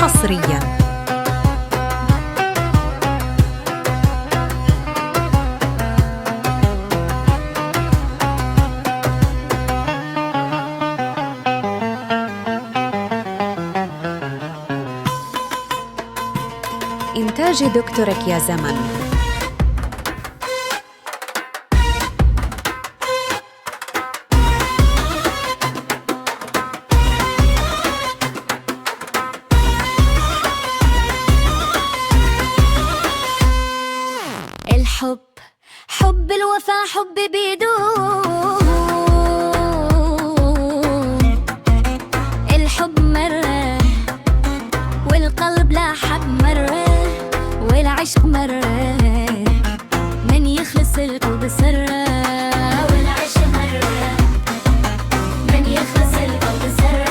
حصرياً. إنتاج دكتورك يا زمن. الحب حب الوفا حب بيدوم، الحب مرة والقلب لا حب مرة والعشق مرة من يخلص القلب سرة، والعشق مرة من يخلص القلب سرة.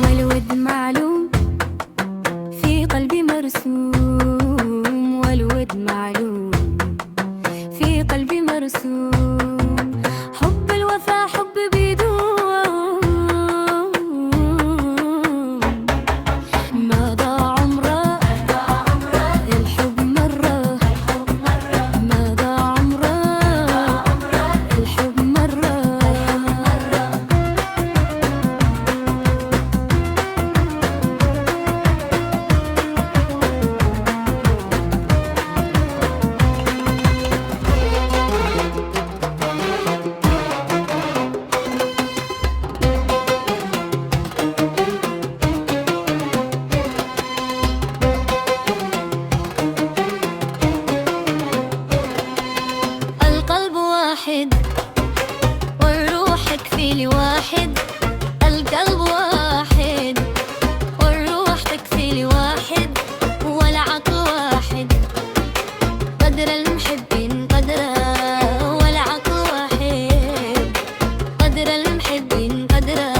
والود معلوم في قلبي مرسوم، والود معلوم في قلبي مرسوم، حب الوفا حب بيدوم، ما ضاع عمره الحب مرة، ما ضاع عمره الحب مرة. القلب واحد والروح تكفي لي واحد، القلب واحد والروح تكفي لي واحد، والعقل واحد قدر المحبين قدره، والعقل واحد قدر المحبين قدره.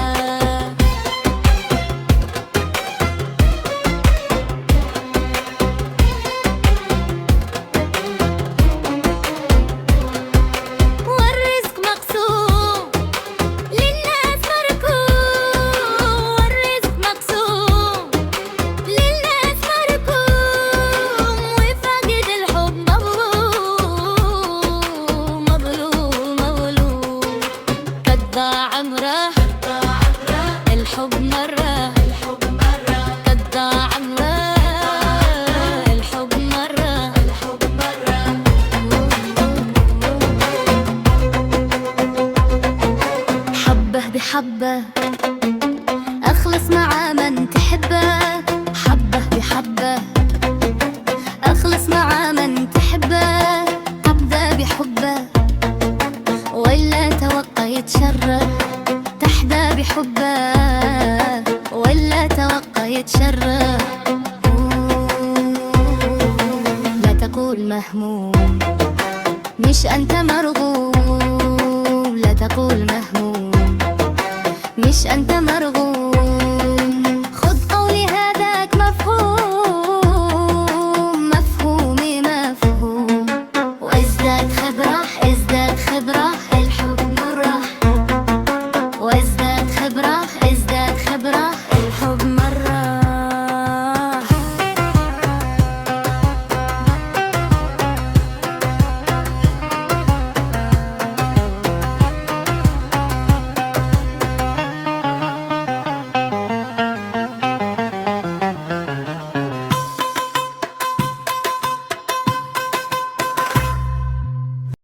والرزق مقسوم للناس مركوم، والرزق مقسوم للناس مركوم، وفاقد الحب مظلوم مظلوم مظلوم. قد ضاع عمره الحب مرة، قد ضاع عمره الحب مرة. حبه بحبه أخلص مع من تحبه، حبه بحبه أخلص مع من تحبه، تبدأ بحبه ولا توقع يتشره، تحدى بحبه ولا توقع يتشره. لا تقول مهموم مش أنت مرغوب، لا تقول مهموم مش أنت مرغوب.